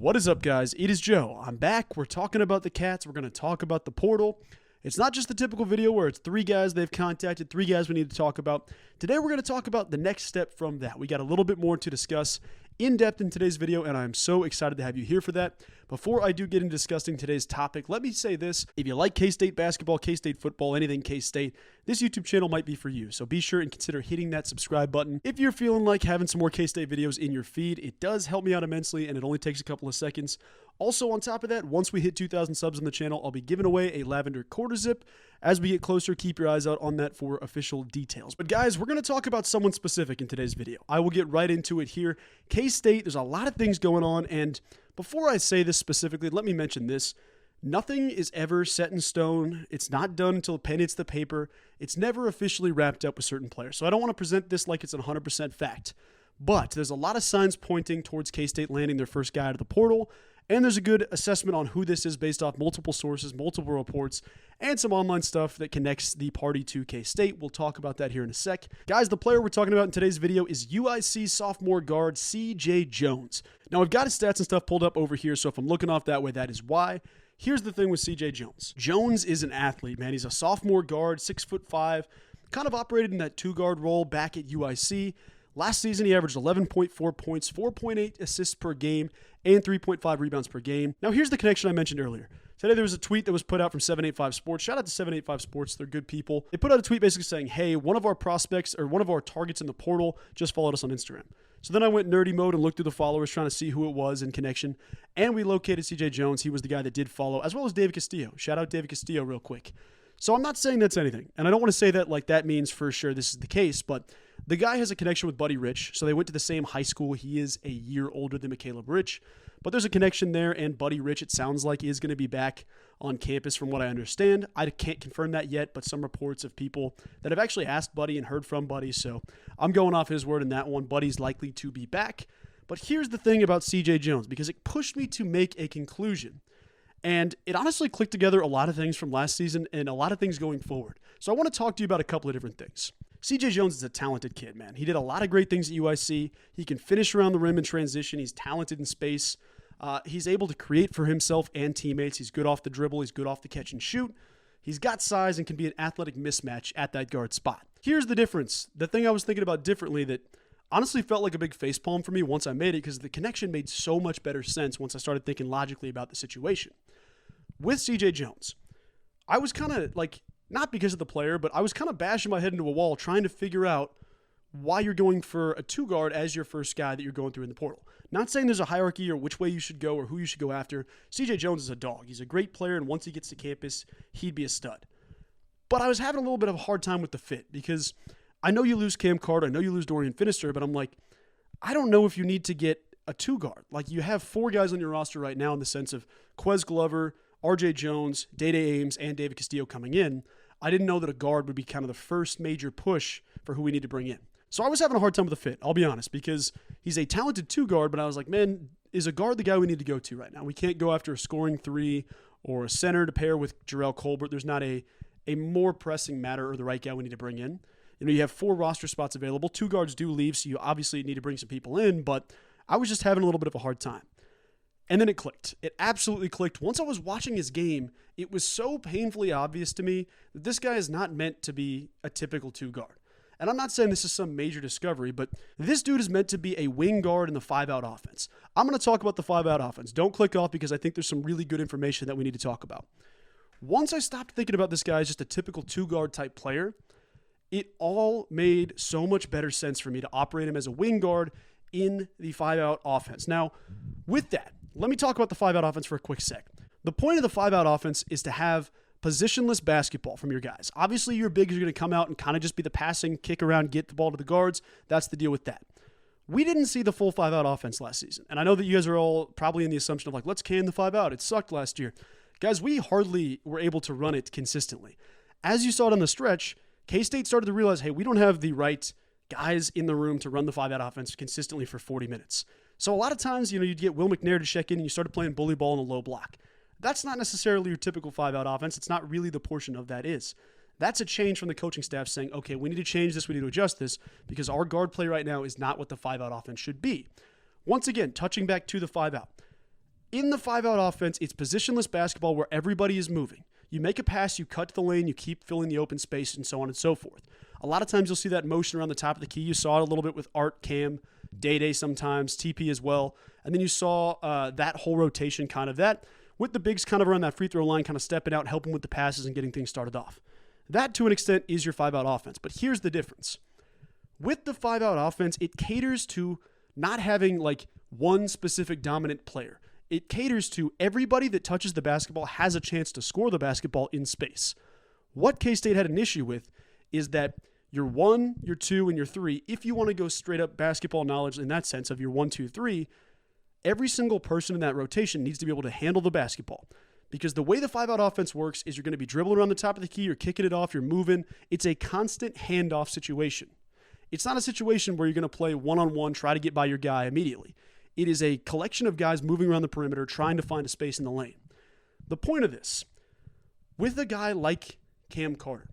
What is up, guys? It is Joe. I'm back. We're talking about the Cats. We're going to talk about the portal. It's not just the typical video where it's 3 guys they've contacted, 3 guys we need to talk about. Today, we're going to talk about the next step from that. We got a little bit more to discuss in depth in today's video, and I'm so excited to have you here for that. Before I do get into discussing today's topic, let me say this. If you like K-State basketball, K-State football, anything K-State, this YouTube channel might be for you. So be sure and consider hitting that subscribe button. If you're feeling like having some more K-State videos in your feed, it does help me out immensely, and it only takes a couple of seconds. Also, on top of that, once we hit 2,000 subs on the channel, I'll be giving away a lavender quarter zip. As we get closer, keep your eyes out on that for official details. But guys, we're going to talk about someone specific in today's video. I will get right into it here. K-State, there's a lot of things going on, and before I say this specifically, let me mention this. Nothing is ever set in stone. It's not done until pen hits the paper. It's never officially wrapped up with certain players. So I don't want to present this like it's 100% fact. But there's a lot of signs pointing towards K-State landing their first guy out of the portal. And there's a good assessment on who this is based off multiple sources, multiple reports, and some online stuff that connects the party to K-State. We'll talk about that here in a sec. Guys, the player we're talking about in today's video is UIC sophomore guard CJ Jones. Now, I've got his stats and stuff pulled up over here, so if I'm looking off that way, that is why. Here's the thing with CJ Jones. Jones is an athlete, man. He's a sophomore guard, 6'5", kind of operated in that 2-guard role back at UIC. Last season, he averaged 11.4 points, 4.8 assists per game, and 3.5 rebounds per game. Now, here's the connection I mentioned earlier. Today, there was a tweet that was put out from 785 Sports. Shout out to 785 Sports. They're good people. They put out a tweet basically saying, hey, one of our prospects or one of our targets in the portal just followed us on Instagram. So then I went nerdy mode and looked through the followers trying to see who it was in connection. And we located CJ Jones. He was the guy that did follow, as well as David Castillo. Shout out David Castillo real quick. So I'm not saying that's anything. And I don't want to say that like that means for sure this is the case, but the guy has a connection with Buddy Rich. So they went to the same high school. He is a year older than McCaleb Rich. But there's a connection there, and Buddy Rich, it sounds like, is going to be back on campus from what I understand. I can't confirm that yet, but some reports of people that have actually asked Buddy and heard from Buddy, so I'm going off his word in that one. Buddy's likely to be back. But here's the thing about CJ Jones, because it pushed me to make a conclusion. And it honestly clicked together a lot of things from last season and a lot of things going forward. So I want to talk to you about a couple of different things. CJ Jones is a talented kid, man. He did a lot of great things at UIC. He can finish around the rim in transition. He's talented in space. He's able to create for himself and teammates. He's good off the dribble. He's good off the catch and shoot. He's got size and can be an athletic mismatch at that guard spot. Here's the difference. The thing I was thinking about differently that honestly felt like a big facepalm for me once I made it, because the connection made so much better sense once I started thinking logically about the situation. With CJ Jones, I was kind of like, not because of the player, but I was kind of bashing my head into a wall trying to figure out why you're going for a 2-guard as your first guy that you're going through in the portal. Not saying there's a hierarchy or which way you should go or who you should go after. CJ Jones is a dog. He's a great player, and once he gets to campus, he'd be a stud. But I was having a little bit of a hard time with the fit, because I know you lose Cam Carter, I know you lose Dorian Finister, but I'm like, I don't know if you need to get a 2-guard. Like, you have 4 guys on your roster right now in the sense of Quez Glover, RJ Jones, Day-Day Ames, and David Castillo coming in. I didn't know that a guard would be kind of the first major push for who we need to bring in. So I was having a hard time with the fit, I'll be honest, because he's a talented 2-guard, but I was like, man, is a guard the guy we need to go to right now? We can't go after a scoring 3 or a center to pair with Jarrell Colbert. There's not a more pressing matter or the right guy we need to bring in. You know, you have 4 roster spots available. 2 guards do leave, so you obviously need to bring some people in, but I was just having a little bit of a hard time. And then it clicked. It absolutely clicked. Once I was watching his game, it was so painfully obvious to me that this guy is not meant to be a typical 2-guard. And I'm not saying this is some major discovery, but this dude is meant to be a wing guard in the 5-out offense. I'm going to talk about the 5-out offense. Don't click off, because I think there's some really good information that we need to talk about. Once I stopped thinking about this guy as just a typical 2-guard type player, it all made so much better sense for me to operate him as a wing guard in the 5-out offense. Now, with that, let me talk about the 5-out offense for a quick sec. The point of the 5-out offense is to have positionless basketball from your guys. Obviously, your bigs are going to come out and kind of just be the passing, kick around, get the ball to the guards. That's the deal with that. We didn't see the full 5-out offense last season. And I know that you guys are all probably in the assumption of like, let's can the 5-out. It sucked last year. Guys, we hardly were able to run it consistently. As you saw it on the stretch, K-State started to realize, hey, we don't have the right guys in the room to run the 5-out offense consistently for 40 minutes. So a lot of times, you'd get Will McNair to check in and you started playing bully ball in a low block. That's not necessarily your typical 5-out offense. It's not really the portion of that is. That's a change from the coaching staff saying, okay, we need to change this, we need to adjust this, because our guard play right now is not what the 5-out offense should be. Once again, touching back to the 5-out. In the 5-out offense, it's positionless basketball where everybody is moving. You make a pass, you cut to the lane, you keep filling the open space, and so on and so forth. A lot of times you'll see that motion around the top of the key. You saw it a little bit with Art, Cam, Day sometimes, TP as well. And then you saw that whole rotation kind of that, with the bigs kind of around that free throw line, kind of stepping out, helping with the passes and getting things started off. That, to an extent, is your 5-out offense. But here's the difference. With the 5-out offense, it caters to not having like one specific dominant player. It caters to everybody that touches the basketball has a chance to score the basketball in space. What K-State had an issue with is that your 1, your 2, and your 3, if you want to go straight up basketball knowledge in that sense of your 1, 2, 3, every single person in that rotation needs to be able to handle the basketball. Because the way the 5-out offense works is you're going to be dribbling around the top of the key, you're kicking it off, you're moving. It's a constant handoff situation. It's not a situation where you're going to play one-on-one, try to get by your guy immediately. It is a collection of guys moving around the perimeter, trying to find a space in the lane. The point of this, with a guy like Cam Carter,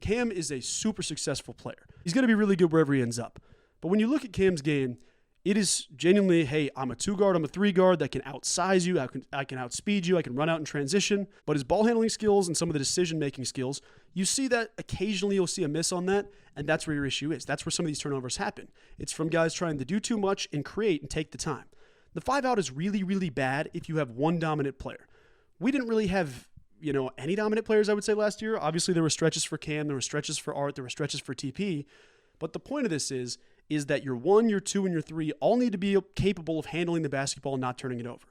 Cam is a super successful player. He's going to be really good wherever he ends up. But when you look at Cam's game, it is genuinely, hey, I'm a 2-guard, I'm a 3-guard that can outsize you, I can outspeed you, I can run out in transition. But his ball handling skills and some of the decision-making skills, you see that occasionally you'll see a miss on that, and that's where your issue is. That's where some of these turnovers happen. It's from guys trying to do too much and create and take the time. The 5-out is really, really bad if you have one dominant player. We didn't really have, any dominant players, I would say, last year. Obviously, there were stretches for Cam, there were stretches for Art, there were stretches for TP. But the point of this is that your 1, your 2, and your 3 all need to be capable of handling the basketball and not turning it over.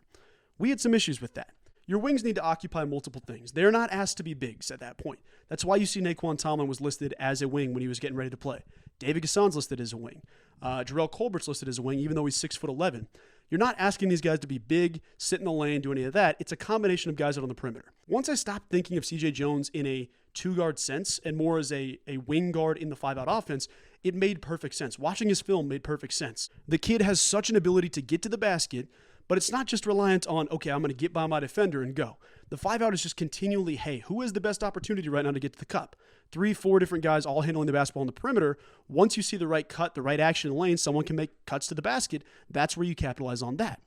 We had some issues with that. Your wings need to occupy multiple things. They're not asked to be bigs at that point. That's why you see Naquan Tomlin was listed as a wing when he was getting ready to play. David Gassan's listed as a wing. Jarrell Colbert's listed as a wing, even though he's 6'11". You're not asking these guys to be big, sit in the lane, do any of that. It's a combination of guys out on the perimeter. Once I stopped thinking of CJ Jones in a 2-guard sense and more as a wing guard in the 5-out offense, it made perfect sense. Watching his film made perfect sense. The kid has such an ability to get to the basket, but it's not just reliant on, okay, I'm going to get by my defender and go. The 5-out is just continually, hey, who has the best opportunity right now to get to the cup? 3, 4 different guys all handling the basketball on the perimeter. Once you see the right cut, the right action in the lane, someone can make cuts to the basket. That's where you capitalize on that.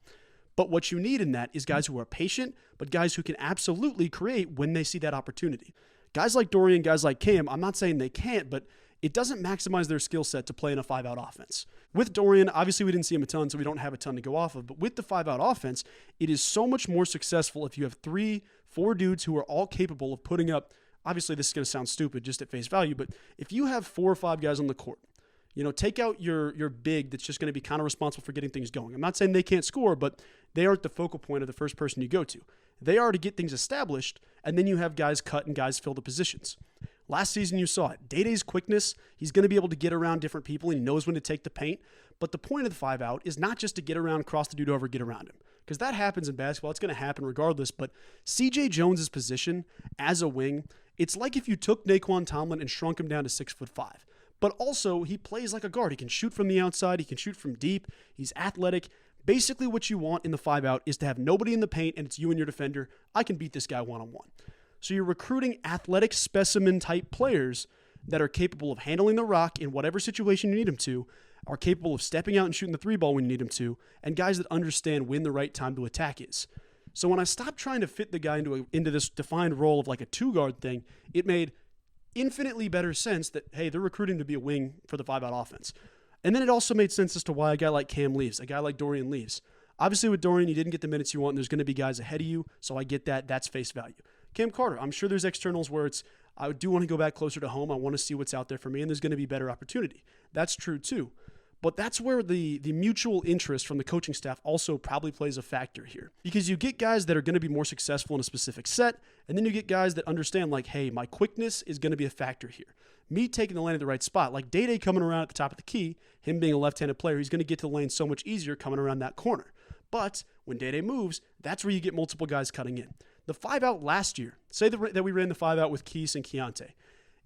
But what you need in that is guys who are patient, but guys who can absolutely create when they see that opportunity. Guys like Dorian, guys like Cam, I'm not saying they can't, but it doesn't maximize their skill set to play in a 5-out offense. With Dorian, obviously we didn't see him a ton, so we don't have a ton to go off of. But with the 5-out offense, it is so much more successful if you have 3, 4 dudes who are all capable of putting up, obviously this is going to sound stupid just at face value, but if you have 4 or 5 guys on the court, take out your big that's just going to be kind of responsible for getting things going. I'm not saying they can't score, but they aren't the focal point of the first person you go to. They are to get things established, and then you have guys cut and guys fill the positions. Last season, you saw it. Day-Day's quickness, he's going to be able to get around different people, and he knows when to take the paint. But the point of the 5-out is not just to get around, cross the dude over, get around him. Because that happens in basketball. It's going to happen regardless. But CJ Jones's position as a wing, it's like if you took Naquan Tomlin and shrunk him down to 6'5". But also, he plays like a guard. He can shoot from the outside. He can shoot from deep. He's athletic. Basically, what you want in the 5-out is to have nobody in the paint, and it's you and your defender. I can beat this guy one-on-one. So you're recruiting athletic specimen-type players that are capable of handling the rock in whatever situation you need them to, are capable of stepping out and shooting the 3-ball when you need them to, and guys that understand when the right time to attack is. So when I stopped trying to fit the guy into this defined role of like a 2-guard thing, it made infinitely better sense that, hey, they're recruiting to be a wing for the 5-out offense. And then it also made sense as to why a guy like Cam leaves, a guy like Dorian leaves. Obviously with Dorian, you didn't get the minutes you want, and there's going to be guys ahead of you, so I get that. That's face value. Cam Carter, I'm sure there's externals where I do want to go back closer to home. I want to see what's out there for me, and there's going to be better opportunity. That's true too. But that's where the mutual interest from the coaching staff also probably plays a factor here. Because you get guys that are going to be more successful in a specific set, and then you get guys that understand like, hey, my quickness is going to be a factor here. Me taking the lane at the right spot, like Day-Day coming around at the top of the key, him being a left-handed player, he's going to get to the lane so much easier coming around that corner. But when Day-Day moves, that's where you get multiple guys cutting in. The 5-out last year, say that we ran the 5-out with Keese and Keontae.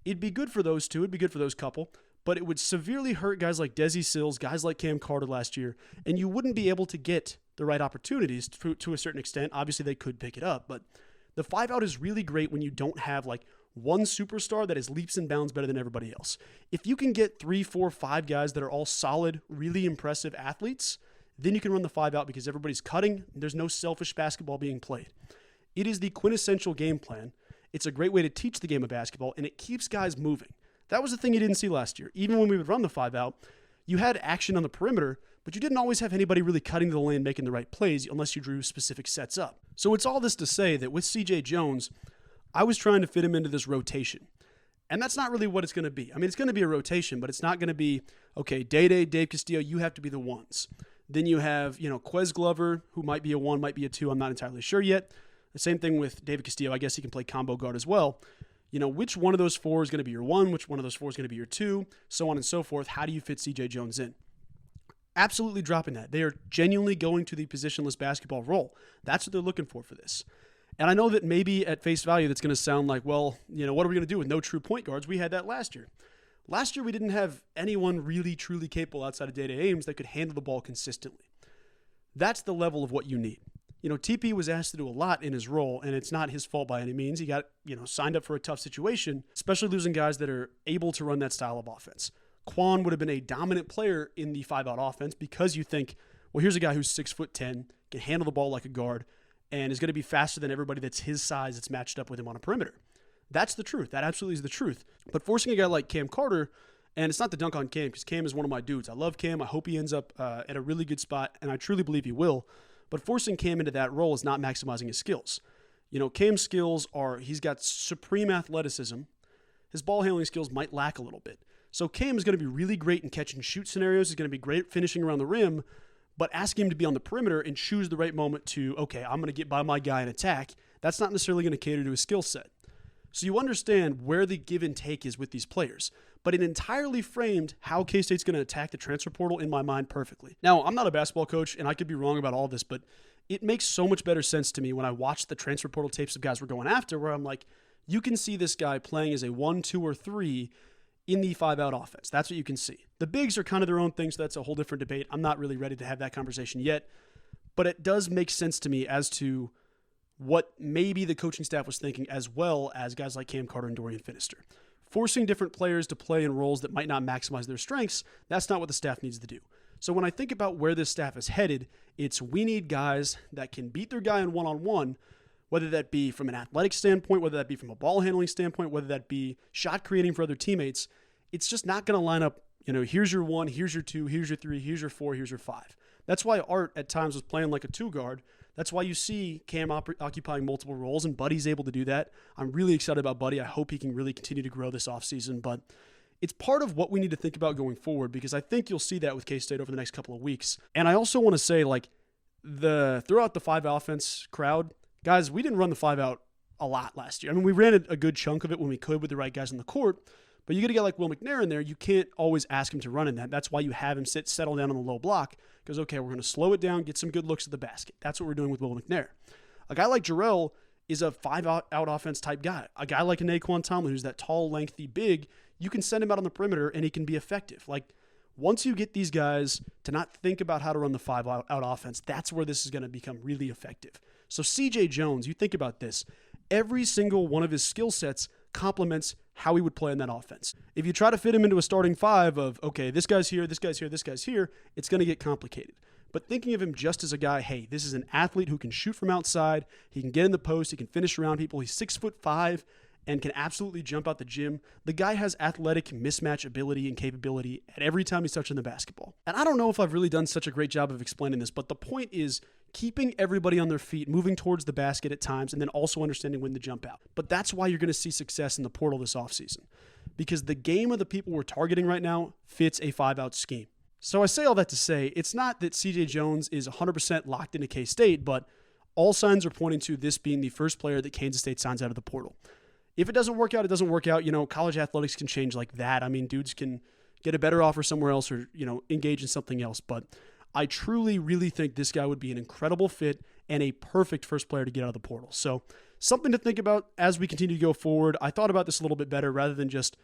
It'd be good for those two. It'd be good for those couple. But it would severely hurt guys like Desi Sills, guys like Cam Carter last year, and you wouldn't be able to get the right opportunities to a certain extent. Obviously, they could pick it up, but the 5-out is really great when you don't have like one superstar that is leaps and bounds better than everybody else. If you can get 3, 4, 5 guys that are all solid, really impressive athletes, then you can run the 5 out because everybody's cutting. There's no selfish basketball being played. It is the quintessential game plan. It's a great way to teach the game of basketball, and it keeps guys moving. That was the thing you didn't see last year. Even when we would run the 5 out, you had action on the perimeter, but you didn't always have anybody really cutting to the lane, making the right plays, unless you drew specific sets up. So it's all this to say that with CJ Jones, I was trying to fit him into this rotation. And that's not really what it's going to be. I mean, it's going to be a rotation, but it's not going to be, okay, Day-Day, Dave Castillo, you have to be the ones. Then you have, Quez Glover, who might be a 1, might be a 2. I'm not entirely sure yet. The same thing with David Castillo. I guess he can play combo guard as well. Which one of those 4 is going to be your 1? Which one of those 4 is going to be your 2? So on and so forth. How do you fit CJ Jones in? Absolutely dropping that. They are genuinely going to the positionless basketball role. That's what they're looking for this. And I know that maybe at face value that's going to sound like, well, what are we going to do with no true point guards? We had that last year. Last year we didn't have anyone really truly capable outside of Day-Day Ames that could handle the ball consistently. That's the level of what you need. TP was asked to do a lot in his role, and it's not his fault by any means. He got, signed up for a tough situation, especially losing guys that are able to run that style of offense. Quan would have been a dominant player in the 5-out offense because you think, well, here's a guy who's 6'10", can handle the ball like a guard, and is going to be faster than everybody that's his size that's matched up with him on a perimeter. That's the truth. That absolutely is the truth. But forcing a guy like Cam Carter, and it's not to dunk on Cam because Cam is one of my dudes. I love Cam. I hope he ends up at a really good spot, and I truly believe he will. But forcing Cam into that role is not maximizing his skills. Cam's skills are, he's got supreme athleticism. His ball handling skills might lack a little bit. So Cam is going to be really great in catch and shoot scenarios. He's going to be great finishing around the rim, but asking him to be on the perimeter and choose the right moment to, okay, I'm going to get by my guy and attack, that's not necessarily going to cater to his skill set. So you understand where the give and take is with these players. But it entirely framed how K-State's going to attack the transfer portal in my mind perfectly. Now, I'm not a basketball coach, and I could be wrong about all this, but it makes so much better sense to me when I watch the transfer portal tapes of guys we're going after, where I'm like, you can see this guy playing as a 1, 2, or 3 in the 5-out offense. That's what you can see. The bigs are kind of their own thing, so that's a whole different debate. I'm not really ready to have that conversation yet, but it does make sense to me as to what maybe the coaching staff was thinking, as well as guys like Cam Carter and Dorian Finister. Forcing different players to play in roles that might not maximize their strengths, that's not what the staff needs to do. So when I think about where this staff is headed, it's we need guys that can beat their guy in one-on-one, whether that be from an athletic standpoint, whether that be from a ball handling standpoint, whether that be shot creating for other teammates. It's just not going to line up, here's your 1, here's your 2, here's your 3, here's your 4, here's your 5. That's why Art at times was playing like a 2-guard. That's why you see Cam occupying multiple roles, and Buddy's able to do that. I'm really excited about Buddy. I hope he can really continue to grow this offseason, but it's part of what we need to think about going forward, because I think you'll see that with K-State over the next couple of weeks. And I also want to say, throughout the 5 offense crowd, guys, we didn't run the 5-out a lot last year. I mean, we ran a good chunk of it when we could with the right guys in the court, but you get a guy like Will McNair in there, you can't always ask him to run in that. That's why you have him settle down on the low block, because, okay, we're going to slow it down, get some good looks at the basket. That's what we're doing with Will McNair. A guy like Jarrell is a 5-out offense type guy. A guy like Naquan Tomlin, who's that tall, lengthy, big, you can send him out on the perimeter and he can be effective. Once you get these guys to not think about how to run the 5-out offense, that's where this is going to become really effective. So CJ Jones, you think about this. Every single one of his skill sets complements how he would play in that offense. If you try to fit him into a starting 5 of, okay, this guy's here, this guy's here, this guy's here, it's going to get complicated. But thinking of him just as a guy, hey, this is an athlete who can shoot from outside, he can get in the post, he can finish around people, he's 6'5", and can absolutely jump out the gym. The guy has athletic mismatch ability and capability at every time he's touching the basketball. And I don't know if I've really done such a great job of explaining this, but the point is keeping everybody on their feet, moving towards the basket at times, and then also understanding when to jump out. But that's why you're going to see success in the portal this offseason, because the game of the people we're targeting right now fits a 5-out scheme. So I say all that to say, it's not that CJ Jones is 100% locked into K-State, but all signs are pointing to this being the first player that Kansas State signs out of the portal. If it doesn't work out, it doesn't work out. College athletics can change like that. I mean, dudes can get a better offer somewhere else or, engage in something else. But I truly, really think this guy would be an incredible fit and a perfect first player to get out of the portal. So something to think about as we continue to go forward. I thought about this a little bit better rather than just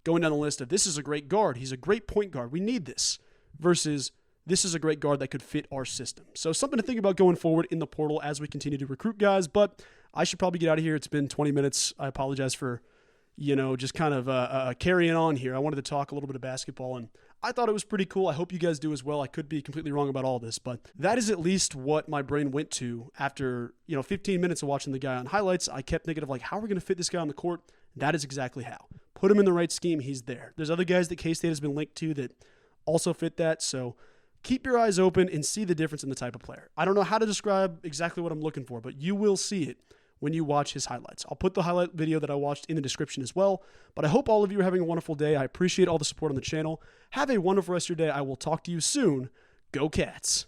going down the list of this is a great guard. He's a great point guard. We need this versus this is a great guard that could fit our system. So something to think about going forward in the portal as we continue to recruit guys. But I should probably get out of here. It's been 20 minutes. I apologize for, just kind of carrying on here. I wanted to talk a little bit of basketball, and I thought it was pretty cool. I hope you guys do as well. I could be completely wrong about all this, but that is at least what my brain went to after, 15 minutes of watching the guy on highlights. I kept thinking of like, how are we going to fit this guy on the court? That is exactly how. Put him in the right scheme, he's there. There's other guys that K-State has been linked to that also fit that, so keep your eyes open and see the difference in the type of player. I don't know how to describe exactly what I'm looking for, but you will see it when you watch his highlights. I'll put the highlight video that I watched in the description as well, but I hope all of you are having a wonderful day. I appreciate all the support on the channel. Have a wonderful rest of your day. I will talk to you soon. Go Cats.